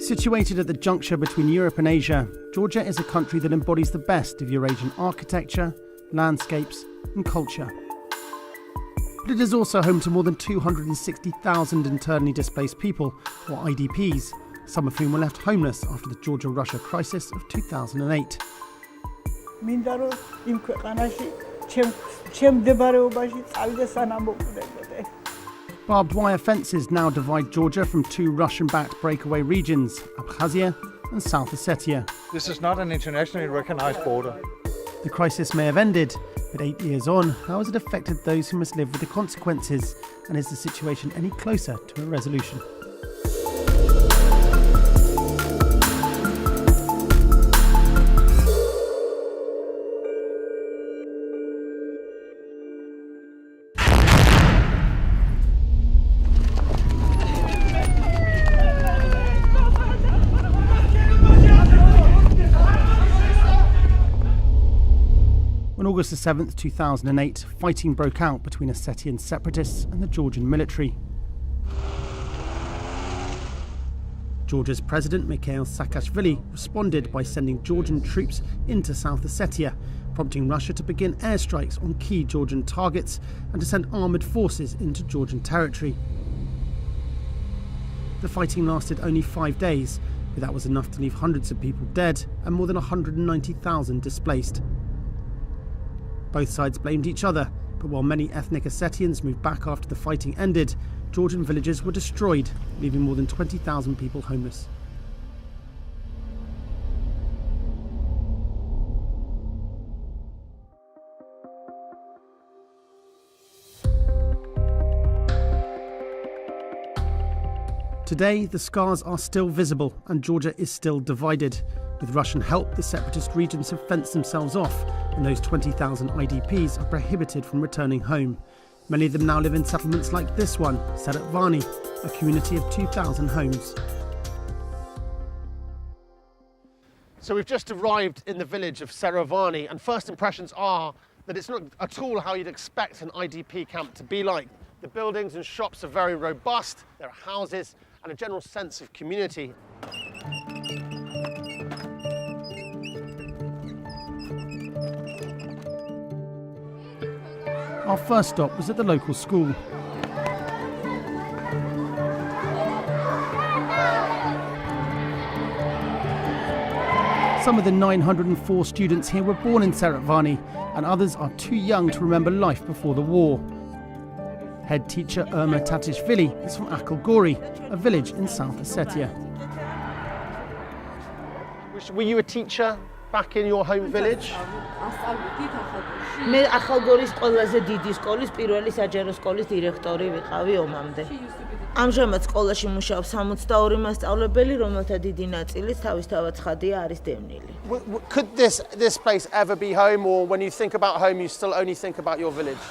Situated at the juncture between Europe and Asia, Georgia is a country that embodies the best of Eurasian architecture, landscapes and culture. But it is also home to more than 260,000 internally displaced people, or IDPs, some of whom were left homeless after the Georgia-Russia crisis of 2008. Barbed wire fences now divide Georgia from two Russian-backed breakaway regions, Abkhazia and South Ossetia. This is not an internationally recognized border. The crisis may have ended, but 8 years on, how has it affected those who must live with the consequences? And is the situation any closer to a resolution? On August 7th, 2008, fighting broke out between Ossetian separatists and the Georgian military. Georgia's president, Mikhail Saakashvili, responded by sending Georgian troops into South Ossetia, prompting Russia to begin airstrikes on key Georgian targets and to send armoured forces into Georgian territory. The fighting lasted only 5 days, but that was enough to leave hundreds of people dead and more than 190,000 displaced. Both sides blamed each other, but while many ethnic Ossetians moved back after the fighting ended, Georgian villages were destroyed, leaving more than 20,000 people homeless. Today, the scars are still visible and Georgia is still divided. With Russian help, the separatist regions have fenced themselves off, and those 20,000 IDPs are prohibited from returning home. Many of them now live in settlements like this one, Seratvani, a community of 2,000 homes. So we've just arrived in the village of Seratvani, and first impressions are that it's not at all how you'd expect an IDP camp to be like. The buildings and shops are very robust, there are houses and a general sense of community. Our first stop was at the local school. Some of the 904 students here were born in Seratvani, and others are too young to remember life before the war. Head teacher Irma Tatishvili is from Akalgori, a village in South Ossetia. Were you a teacher back in your home village? მე ახალგორის ყველაზე დიდი სკოლის პირველი საჯარო სკოლის დირექტორი ვიყავი ომამდე. ამჟამად სკოლაში მუშაობს 62 მასწავლებელი, რომელთა დიდი ნაწილიც თავისთავად ცხადია არის დევნილი. Could this place ever be home, or when you think about home you still only think about your village?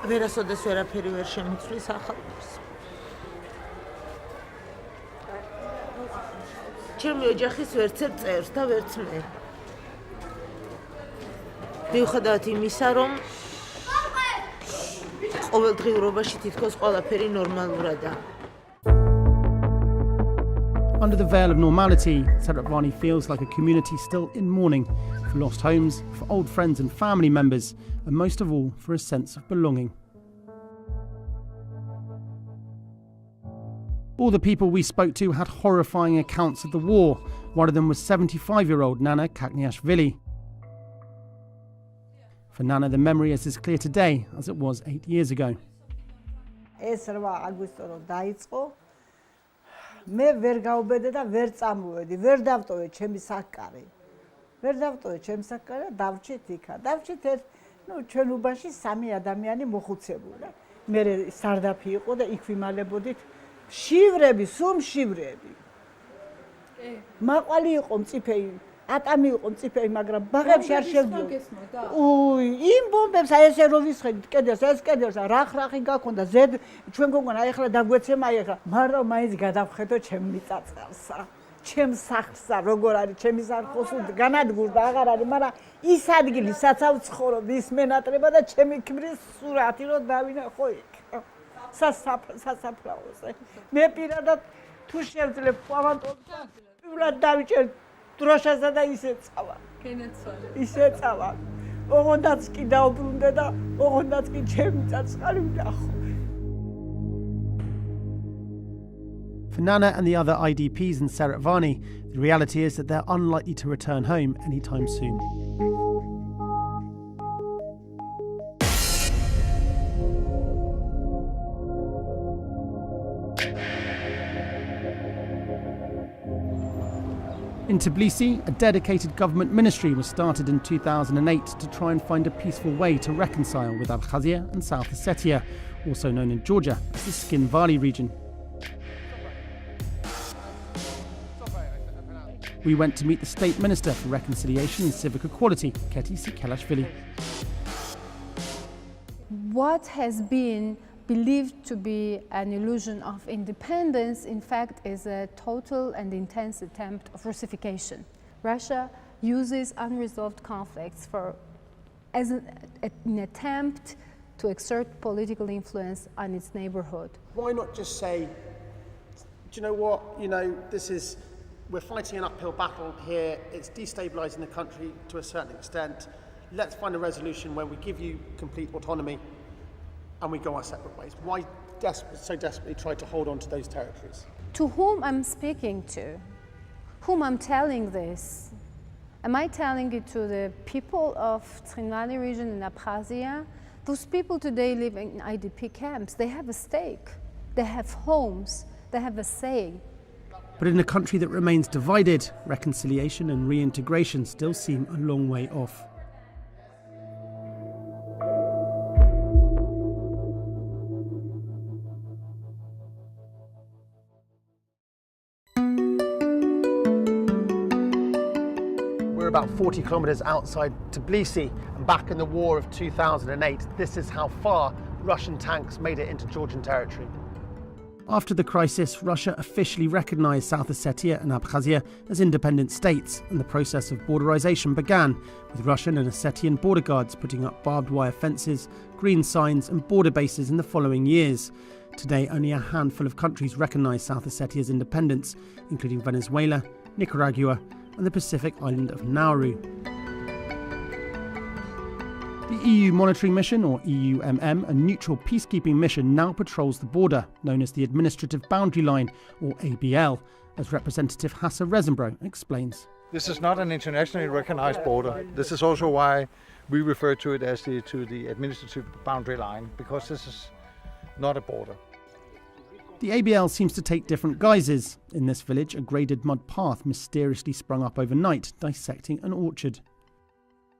ვერასოდეს ვერაფერი ვერ შემიცვლის ახალგორს. ჩემი ოჯახის ვერცებ წერს და ვერც მე. მიუხედავად იმისა, რომ ყოველდღიურობაში თითქოს ყველაფერი ნორმალურადაა. Under the veil of normality, Seratvani feels like a community still in mourning for lost homes, for old friends and family members, and most of all, for a sense of belonging. All the people we spoke to had horrifying accounts of the war. One of them was 75-year-old Nana Kakniashvili. For Nana, the memory is as clear today as it was 8 years ago. მე ვერ გავბედე და ვერ წამოვედი, ვერ დავტოვე ჩემი საკარი. ვერ დავტოვე ჩემი საკარი და დავჭით იქა. დავჭით ჩვენ უბანში 3 ადამიანი მოხუცებული. მე სარდაფი იყო და იქ ვიმალებოდით შივრები, სულ შივრები. მაყვალი იყო მწიფეი, ატამი იყო მწიფეი, მაგრამ ბაღებში არ შევდიოდა. იმ ბომბებს აი ესე რო ვისხედით, კედელს, ეს კედელს რახ-რახი გაქონდა, ზედ ჩვენ გოგონა აი ახლა დაგვეცემა აი ახლა, მაგრამ მაინც გადავხედო ჩემ მიწაწყავსა. ჩემ სახლსა, როგორ არის ჩემი სახლს განადგურდა, აღარ არის, მაგრამ ის ადგილი, სადაც ვცხოვრობ, ის მენატრება და ჩემი ქმრის სურათი რო დავინახო იქ. სასაფლაოზე. მე პირადად თუ შევძლებთ ავანტონთან პირველად დავიჭერ დროშაზე და ისე წავა. გენაცვალე. ისე წავა. ოღონდაც კი დაუბრუნდა და ოღონდაც კი ჩემი წარწყალი ვნახო. For Nana and the other IDPs in Seratvani, the reality is that they're unlikely to return home anytime soon. In Tbilisi, a dedicated government ministry was started in 2008 to try and find a peaceful way to reconcile with Abkhazia and South Ossetia, also known in Georgia as the Skin Valley region. We went to meet the State Minister for Reconciliation and Civic Equality, Keti Sikelashvili. What has been believed to be an illusion of independence, in fact, is a total and intense attempt of Russification. Russia uses unresolved conflicts as an attempt to exert political influence on its neighborhood. Why not just say, do you know what, we're fighting an uphill battle here, it's destabilising the country to a certain extent, let's find a resolution where we give you complete autonomy and we go our separate ways. Why so desperately try to hold on to those territories? To whom I'm speaking to, whom I'm telling this, am I telling it to the people of Skin Valley region in Abkhazia? Those people today live in IDP camps. They have a stake, they have homes, they have a say. But in a country that remains divided, reconciliation and reintegration still seem a long way off. We're about 40 kilometers outside Tbilisi, and back in the war of 2008, this is how far Russian tanks made it into Georgian territory. After the crisis, Russia officially recognised South Ossetia and Abkhazia as independent states, and the process of borderisation began, with Russian and Ossetian border guards putting up barbed wire fences, green signs and border bases in the following years. Today, only a handful of countries recognise South Ossetia's independence, including Venezuela, Nicaragua and the Pacific island of Nauru. The EU Monitoring Mission, or EUMM, a neutral peacekeeping mission, now patrols the border, known as the Administrative Boundary Line, or ABL, as Representative Hasse Rezenbro explains. This is not an internationally recognized border. This is also why we refer to it as the administrative boundary line, because this is not a border. The ABL seems to take different guises. In this village, a graded mud path mysteriously sprung up overnight, dissecting an orchard.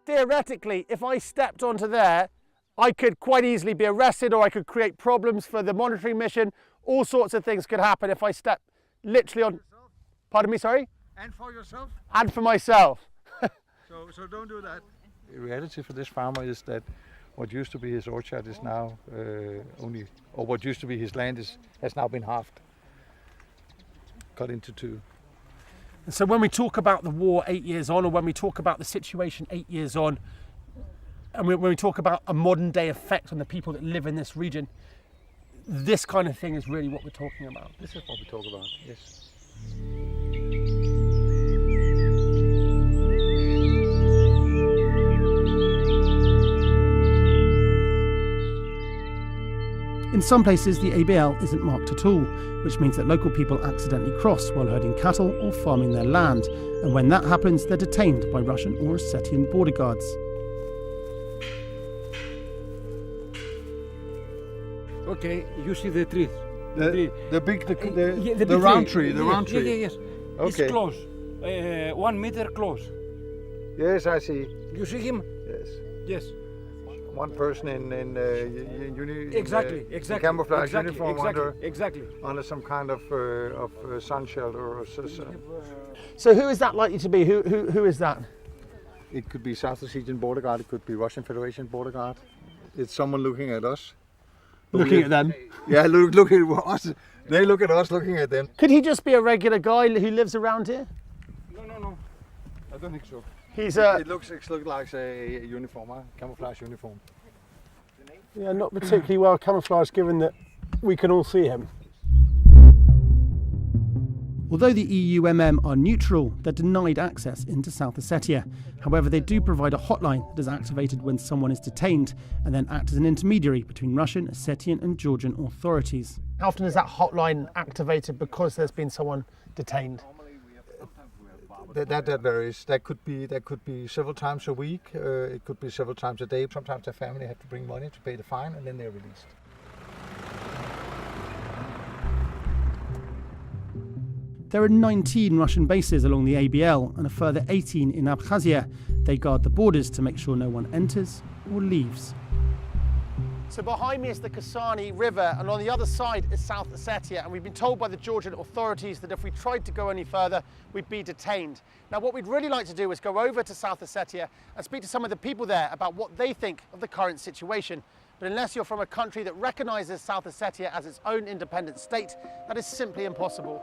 Theoretically, if I stepped onto there, I could quite easily be arrested, or I could create problems for the monitoring mission. All sorts of things could happen if I step literally on... Pardon me, sorry? And for yourself? And for myself. So don't do that. The reality for this farmer is that what used to be his orchard is now what used to be his land has now been halved, cut into two. So when we talk about the war 8 years on, or when we talk about the situation 8 years on, and when we talk about a modern day effect on the people that live in this region, this kind of thing is really what we're talking about. This is what we talk about, yes. In some places, the ABL isn't marked at all, which means that local people accidentally cross while herding cattle or farming their land, and when that happens, they're detained by Russian or Ossetian border guards. Okay, you see the tree. The round tree, the round tree. Yes. Okay. It's close, 1 meter close. Yes, I see. You see him? Yes. Yes. One person in Exactly. camouflage uniform Exactly. under some kind of sun shelter or so. So who is that likely to be? Who is that? It could be South Ossetian border guard. It could be Russian Federation border guard. It's someone looking at us. Looking at them? Yeah, look at us. They look at us looking at them. Could he just be a regular guy who lives around here? No. I don't think so. It looks like a uniform, camouflage uniform. Yeah, not particularly well camouflaged, given that we can all see him. Although the EUMM are neutral, they're denied access into South Ossetia. However, they do provide a hotline that is activated when someone is detained and then act as an intermediary between Russian, Ossetian and Georgian authorities. How often is that hotline activated because there's been someone detained? That varies. That could be several times a week. It could be several times a day. Sometimes the family have to bring money to pay the fine, and then they're released. There are 19 Russian bases along the ABL and a further 18 in Abkhazia. They guard the borders to make sure no one enters or leaves. So behind me is the Kasani River, and on the other side is South Ossetia, and we've been told by the Georgian authorities that if we tried to go any further, we'd be detained. Now what we'd really like to do is go over to South Ossetia and speak to some of the people there about what they think of the current situation. But unless you're from a country that recognises South Ossetia as its own independent state, that is simply impossible.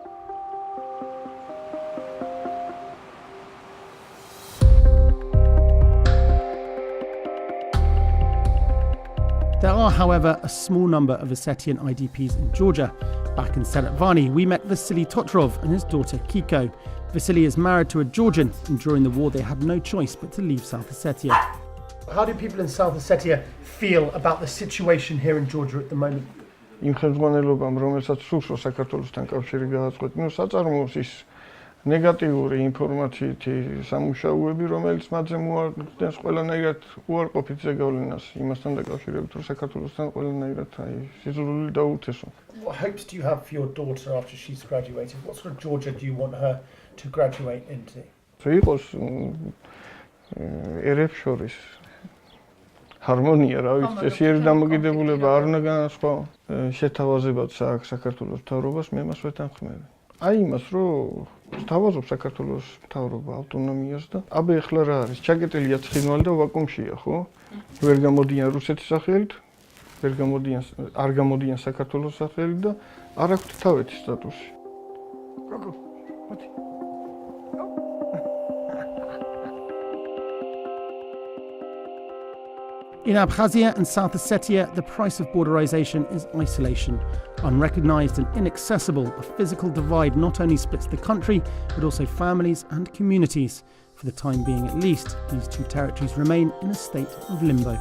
There are, however, a small number of Ossetian IDPs in Georgia. Back in Seratvani, we met Vasily Totrov and his daughter Kiko. Vasily is married to a Georgian, and during the war they had no choice but to leave South Ossetia. How do people in South Ossetia feel about the situation here in Georgia at the moment? იმ ხელმძღვანელობამ, რომელსაც სურს საქართველოსთან კავშირი გააწყვეტნო, საწარმოოს ის ნეგატიური ინფორმაციით სამუშაოები, რომელიც მათზე მოახდენს ყველანაირად უარყოფით ზეგავლენას იმასთან დაკავშირებით, რომ საქართველოსთან ყველანაირად სიზრული დაუთესო. What hopes do you have for your daughter after she's graduated? What sort of Georgia do you want her to graduate into? იყოს ერებს შორის ჰარმონია, რა ვიცი, წესიერი დამოკიდებულება არ უნდა განასხვაო. შეთავაზებად საქართველოს მთავრობას მე მას ვეთანხმები. აი იმას, რომ სთავაზობს საქართველოს მთავრობა ავტონომიას და აბა ეხლა რა არის? ჩაკეტილია ცხინვალი და ვაკუუმშია, ხო? ვერ გამოდიან რუსეთის სახელით, არ გამოდიან საქართველოს სახელით და არ აქვთ თავეთის სტატუსი. In Abkhazia and South Ossetia, the price of borderization is isolation. Unrecognized and inaccessible, a physical divide not only splits the country, but also families and communities. For the time being at least, these two territories remain in a state of limbo.